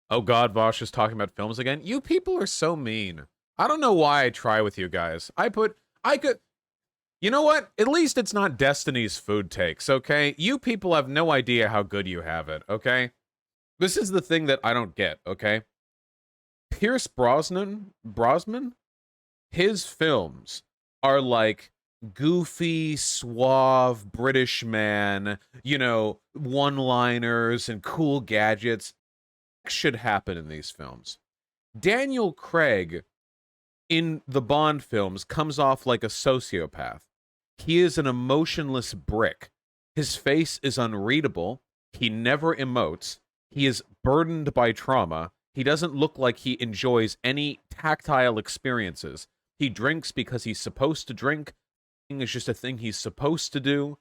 Oh God, Vosh is talking about films again. You people are so mean. I don't know why I try with you guys. I could, you know what? At least it's not Destiny's food takes, okay? You people have no idea how good you have it, okay? This is the thing that I don't get, okay? Pierce Brosnan, his films are like goofy, suave British man, you know, one-liners and cool gadgets. Should happen in these films. Daniel Craig in the Bond films comes off like a sociopath. He is an emotionless brick. His face is unreadable. He never emotes. He is burdened by trauma. He doesn't look like he enjoys any tactile experiences. He drinks because he's supposed to drink. It's just a thing he's supposed to do.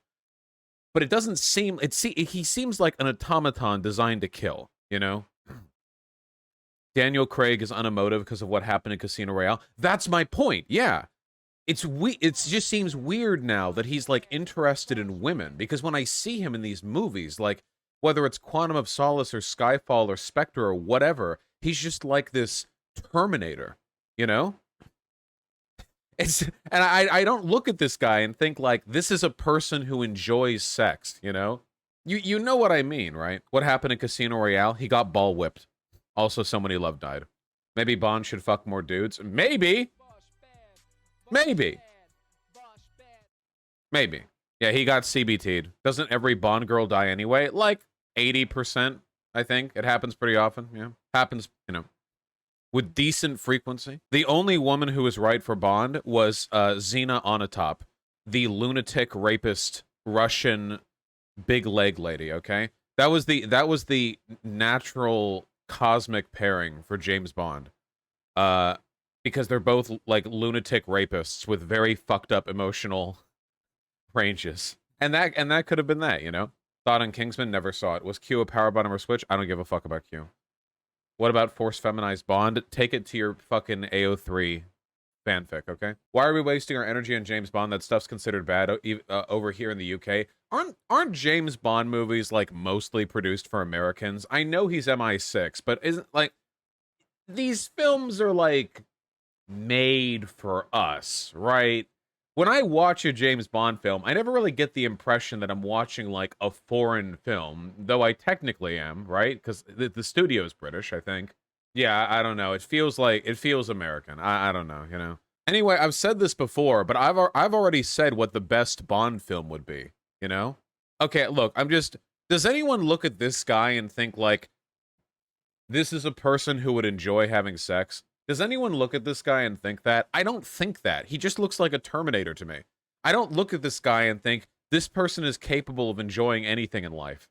But it doesn't seem... he seems like an automaton designed to kill, you know? Daniel Craig is unemotive because of what happened in Casino Royale. That's my point, yeah. It just seems weird now that he's, like, interested in women. Because when I see him in these movies, like, whether it's Quantum of Solace or Skyfall or Spectre or whatever, he's just like this Terminator, you know? And I don't look at this guy and think, like, this is a person who enjoys sex, you know? You know what I mean, right? What happened in Casino Royale? He got ball whipped. Also, someone he loved died. Maybe Bond should fuck more dudes. Maybe. Maybe. Maybe. Yeah, he got CBT'd. Doesn't every Bond girl die anyway? Like 80%, I think. It happens pretty often. Yeah. Happens, you know, with decent frequency. The only woman who was right for Bond was Xena Onatop, the lunatic rapist Russian big leg lady, okay? That was the natural cosmic pairing for James Bond, because they're both like lunatic rapists with very fucked up emotional ranges, and that could have been that, you know. Thought on Kingsman, never saw it. Was Q a power button or switch? I don't give a fuck about Q. What about force feminized Bond? Take it to your fucking AO3 fanfic, okay? Why are we wasting our energy on James Bond? That stuff's considered bad over here in the UK. Aren't James Bond movies like mostly produced for Americans? I know he's MI6, but isn't like these films are like made for us, right? When I watch a James Bond film, I never really get the impression that I'm watching like a foreign film, though I technically am, right? Because the studio is British, I think. Yeah, I don't know. It feels American. I don't know, you know. Anyway, I've said this before, but I've already said what the best Bond film would be, you know? Okay, look, does anyone look at this guy and think like this is a person who would enjoy having sex? Does anyone look at this guy and think that? I don't think that. He just looks like a Terminator to me. I don't look at this guy and think this person is capable of enjoying anything in life.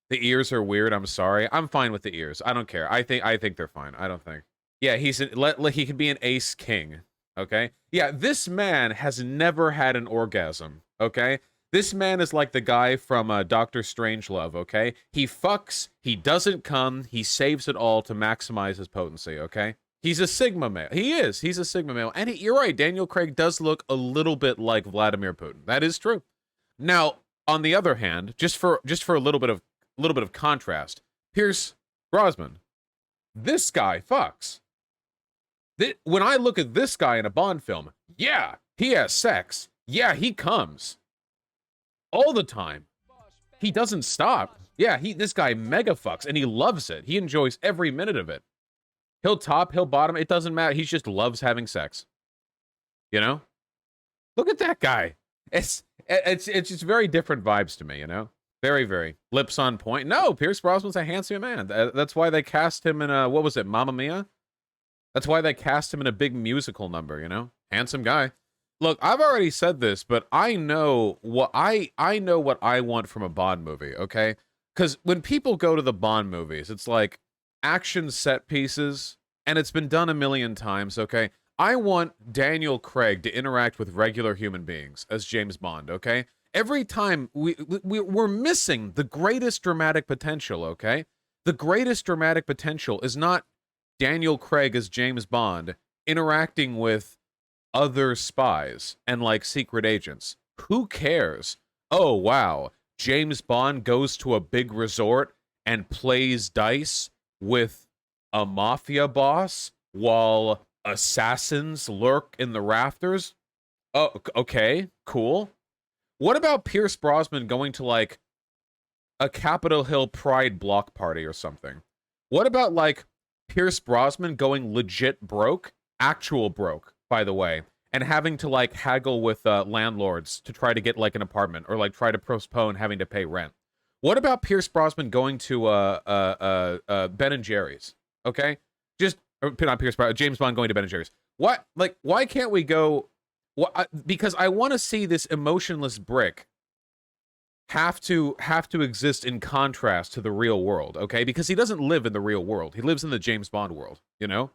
The ears are weird. I'm sorry. I'm fine with the ears. I don't care. I think they're fine. I don't think. Yeah, he can be an ace king. Okay. Yeah, this man has never had an orgasm. Okay. This man is like the guy from Dr. Strangelove. Okay. He fucks. He doesn't come. He saves it all to maximize his potency. Okay. He's a Sigma male. He is. He's a Sigma male. And you're right. Daniel Craig does look a little bit like Vladimir Putin. That is true. Now, on the other hand, just for a little bit of contrast, Pierce Brosnan, this guy fucks. When I look at this guy in a Bond film, yeah, he has sex. Yeah, he comes all the time. He doesn't stop. Yeah, this guy mega fucks, and he loves it. He enjoys every minute of it. He'll top, he'll bottom. It doesn't matter. He just loves having sex. You know? Look at that guy. It's just very different vibes to me, you know? Very, very. Lips on point. No, Pierce Brosnan's a handsome man. That's why they cast him in what was it, Mamma Mia? That's why they cast him in a big musical number, you know? Handsome guy. Look, I've already said this, but I know what I want from a Bond movie, okay? Because when people go to the Bond movies, it's like action set pieces, and it's been done a million times, okay? I want Daniel Craig to interact with regular human beings as James Bond, okay? Every time we're missing the greatest dramatic potential, okay? The greatest dramatic potential is not Daniel Craig as James Bond interacting with other spies and like secret agents. Who cares? Oh, wow. James Bond goes to a big resort and plays dice with a mafia boss while assassins lurk in the rafters. Oh, okay, cool. What about Pierce Brosnan going to like a Capitol Hill Pride block party or something? What about like Pierce Brosnan going legit broke, actual broke, by the way, and having to like haggle with landlords to try to get like an apartment or like try to postpone having to pay rent? What about Pierce Brosnan going to Ben and Jerry's? Okay, just or, not Pierce Brosnan, James Bond going to Ben and Jerry's. What, like, why can't we go? Because I want to see this emotionless brick have to exist in contrast to the real world, okay? Because he doesn't live in the real world. He lives in the James Bond world, you know?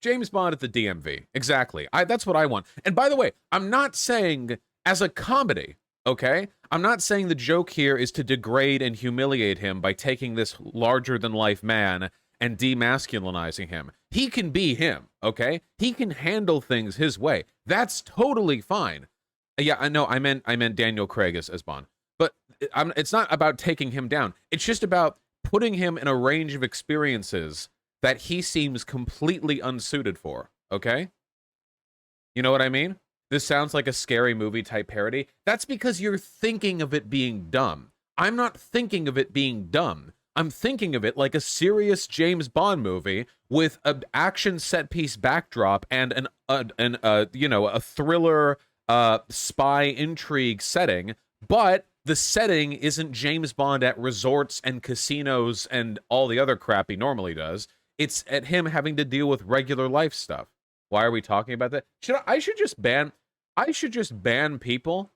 James Bond at the DMV. Exactly. That's what I want. And by the way, I'm not saying as a comedy, okay? I'm not saying the joke here is to degrade and humiliate him by taking this larger than life man and demasculinizing him. He can be him, okay? He can handle things his way. That's totally fine. Yeah, I know. I meant Daniel Craig as Bond, but it's not about taking him down. It's just about putting him in a range of experiences that he seems completely unsuited for. Okay, you know what I mean? This sounds like a scary movie type parody. That's because you're thinking of it being dumb. I'm not thinking of it being dumb. I'm thinking of it like a serious James Bond movie with an action set piece backdrop and a thriller spy intrigue setting, but the setting isn't James Bond at resorts and casinos and all the other crap he normally does. It's at him having to deal with regular life stuff. Why are we talking about that? I should just ban people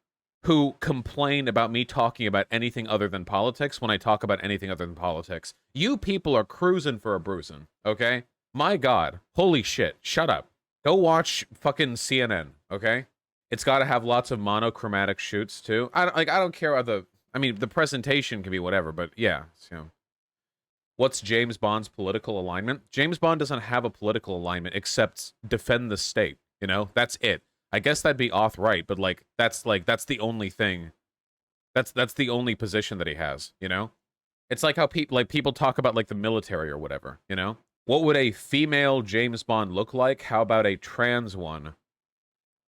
who complain about me talking about anything other than politics when I talk about anything other than politics. You people are cruising for a bruising, okay? My God. Holy shit. Shut up. Go watch fucking CNN, okay? It's got to have lots of monochromatic shoots too. I don't care how the presentation can be whatever, but yeah, what's James Bond's political alignment? James Bond doesn't have a political alignment except defend the state, you know? That's it. I guess that'd be right, but that's the only thing. That's the only position that he has, you know? It's like how people talk about like the military or whatever, you know? What would a female James Bond look like? How about a trans one?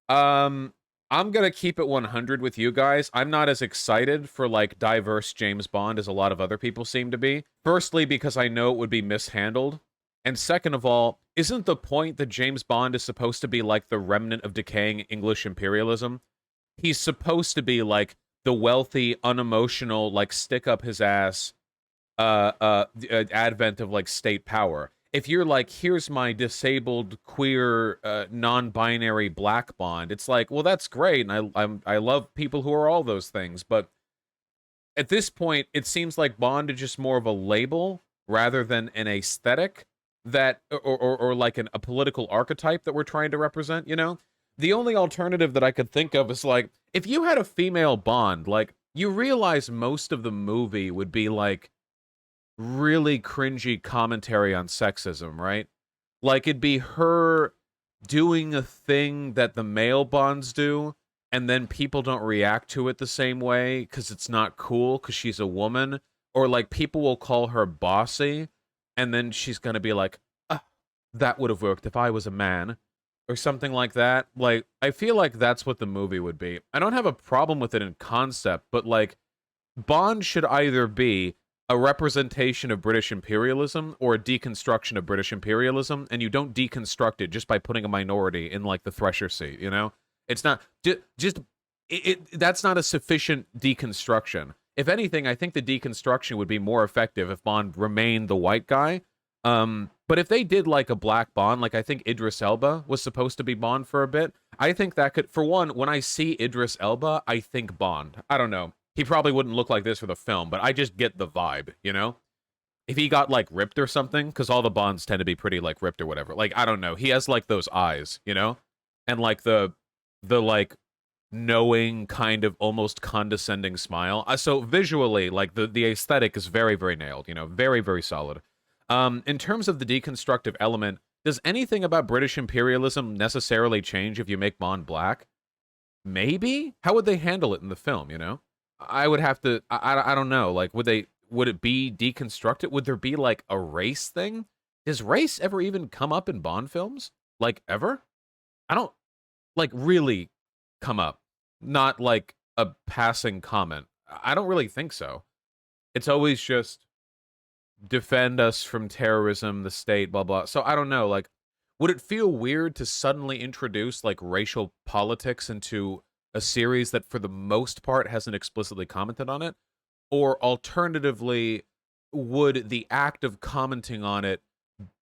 I'm gonna keep it 100 with you guys. I'm not as excited for like diverse James Bond as a lot of other people seem to be. Firstly, because I know it would be mishandled. And second of all, isn't the point that James Bond is supposed to be like the remnant of decaying English imperialism? He's supposed to be like the wealthy, unemotional, like stick up his ass, advent of like state power. If you're like, here's my disabled, queer, non-binary black Bond, it's like, well, that's great, and I love people who are all those things, but at this point, it seems like Bond is just more of a label rather than an aesthetic that, or like a political archetype that we're trying to represent, you know? The only alternative that I could think of is like, if you had a female Bond, like, you realize most of the movie would be like, really cringy commentary on sexism, right? Like, it'd be her doing a thing that the male Bonds do, and then people don't react to it the same way because it's not cool because she's a woman, or like people will call her bossy, and then she's gonna be like, that would have worked if I was a man, or something like that. Like, I feel like that's what the movie would be. I don't have a problem with it in concept, but like, Bond should either be a representation of British imperialism or a deconstruction of British imperialism, and you don't deconstruct it just by putting a minority in like the thresher seat, you know? It's not that's not a sufficient deconstruction. If anything, I think the deconstruction would be more effective if Bond remained the white guy. But if they did like a black Bond, like I think Idris Elba was supposed to be Bond for a bit, I think that could, for one, when I see Idris Elba, I think Bond. I don't know. He probably wouldn't look like this for the film, but I just get the vibe, you know? If he got, like, ripped or something, because all the Bonds tend to be pretty, like, ripped or whatever. Like, I don't know. He has, like, those eyes, you know? And, like, the like, knowing, kind of almost condescending smile. So, visually, like, the aesthetic is very, very nailed, you know? Very, very solid. In terms of the deconstructive element, Does anything about British imperialism necessarily change if you make Bond black? Maybe. How would they handle it in the film, you know? I would have to I don't know. Like would it be deconstructed? Would there be like a race thing? Does race ever even come up in Bond films? Like ever? I don't like really come up. Not like a passing comment. I don't really think so. It's always just defend us from terrorism, the state, blah blah. So I don't know, like would it feel weird to suddenly introduce like racial politics into a series that for the most part hasn't explicitly commented on it? Or alternatively, would the act of commenting on it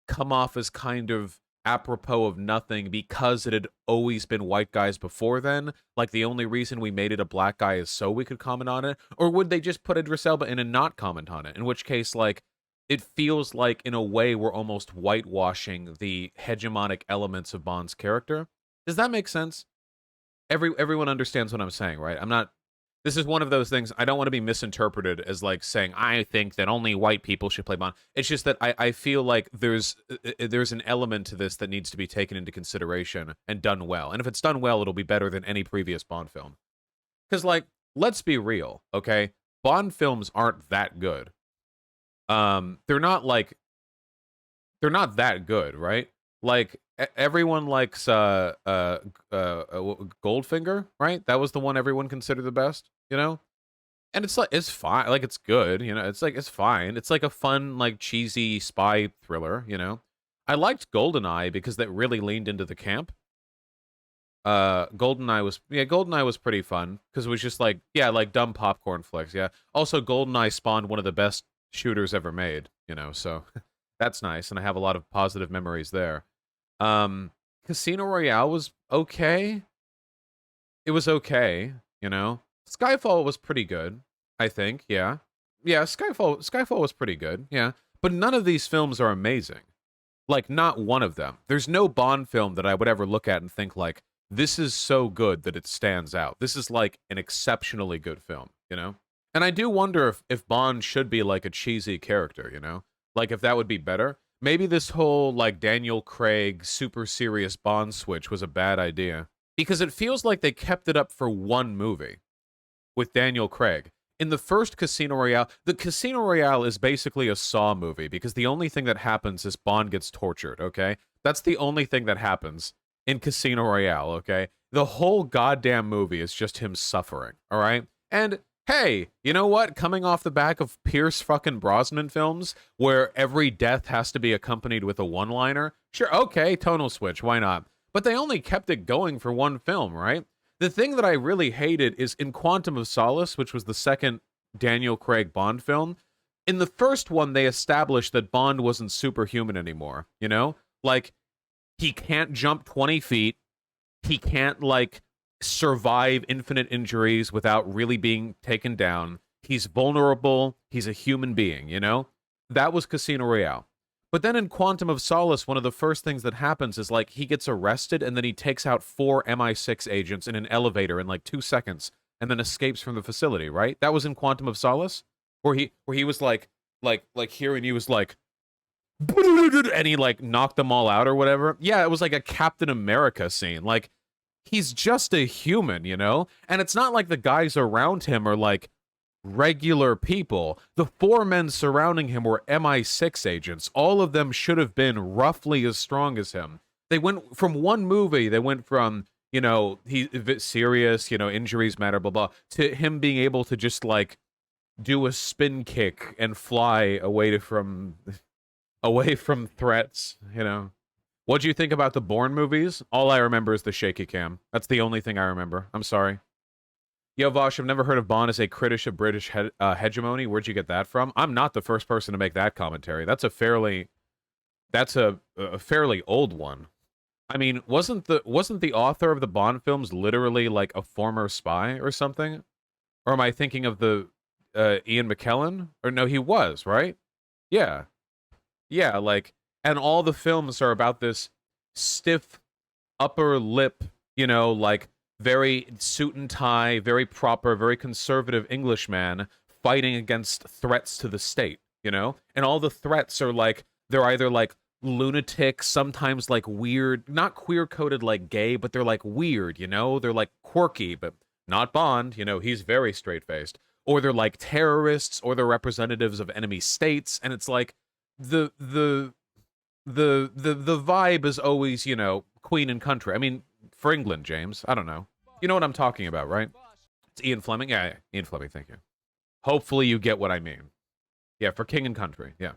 come off as kind of apropos of nothing because it had always been white guys before then? Like the only reason we made it a black guy is so we could comment on it? Or would they just put Idris Elba in and not comment on it? In which case, like, it feels like in a way we're almost whitewashing the hegemonic elements of Bond's character. Does that make sense? Everyone understands what I'm saying, right? I'm not this is one of those things I don't want to be misinterpreted as like saying I think that only white people should play Bond. It's just that I feel like there's an element to this that needs to be taken into consideration and done well. And if it's done well, it'll be better than any previous Bond film. Because like, let's be real, okay? Bond films aren't that good. They're not that good, right? Like everyone likes Goldfinger, right? That was the one everyone considered the best, you know? And it's like it's fine, like it's good, you know. It's like it's fine. It's like a fun like cheesy spy thriller, you know. I liked GoldenEye because that really leaned into the camp. GoldenEye was pretty fun because it was just like like dumb popcorn flicks, yeah. Also GoldenEye spawned one of the best shooters ever made, you know, so that's nice, and I have a lot of positive memories there. Casino Royale was okay. It was okay, you know. Skyfall was pretty good, I think, yeah. Yeah, Skyfall was pretty good, yeah. But none of these films are amazing. Like, not one of them. There's no Bond film that I would ever look at and think, like, this is so good that it stands out. This is, like, an exceptionally good film, you know? And I do wonder if Bond should be, like, a cheesy character, you know? Like, if that would be better. Maybe this whole, like, Daniel Craig super serious Bond switch was a bad idea. Because it feels like they kept it up for one movie with Daniel Craig. In the first Casino Royale, the Casino Royale is basically a Saw movie because the only thing that happens is Bond gets tortured, okay? That's the only thing that happens in Casino Royale, okay? The whole goddamn movie is just him suffering, all right? And hey, you know what? Coming off the back of Pierce fucking Brosnan films where every death has to be accompanied with a one-liner, sure, okay, tonal switch, why not? But they only kept it going for one film, right? The thing that I really hated is in Quantum of Solace, which was the second Daniel Craig Bond film. In the first one, they established that Bond wasn't superhuman anymore, you know? Like, he can't jump 20 feet. He can't, like, survive infinite injuries without really being taken down. He's vulnerable. He's a human being, you know? That was Casino Royale. But then in Quantum of Solace, one of the first things that happens is, like, he gets arrested and then he takes out 4 MI6 agents in an elevator in, like, 2 seconds and then escapes from the facility, right? That was in Quantum of Solace? Where he was, like here and he was, like, and he, like, knocked them all out or whatever. Yeah, it was like a Captain America scene. Like, he's just a human, you know? And it's not like the guys around him are, like, regular people. The 4 men surrounding him were MI6 agents. All of them should have been roughly as strong as him. They went from one movie, they went from, you know, he's serious, you know, injuries matter, blah, blah, to him being able to just, like, do a spin kick and fly away from threats, you know. What do you think about the Bourne movies? All I remember is the shaky cam. That's the only thing I remember. I'm sorry. Yo, Vosh, I've never heard of Bond as a critic of British hegemony. Where'd you get that from? I'm not the first person to make that commentary. That's a fairly old one. I mean, wasn't the author of the Bond films literally like a former spy or something? Or am I thinking of the Ian McKellen? Or no, he was, right? Yeah. Yeah, like, and all the films are about this stiff upper lip, you know, like, very suit and tie, very proper, very conservative Englishman fighting against threats to the state, you know? And all the threats are like, they're either like lunatic, sometimes like weird, not queer coded like gay, but they're like weird, you know? They're like quirky, but not Bond, you know, he's very straight faced. Or they're like terrorists, or they're representatives of enemy states, and it's like the vibe is always, you know, Queen and country. I mean, for England, James. I don't know. You know what I'm talking about, right? It's Ian Fleming. Yeah, Ian Fleming. Thank you. Hopefully you get what I mean. Yeah, for King and Country. Yeah.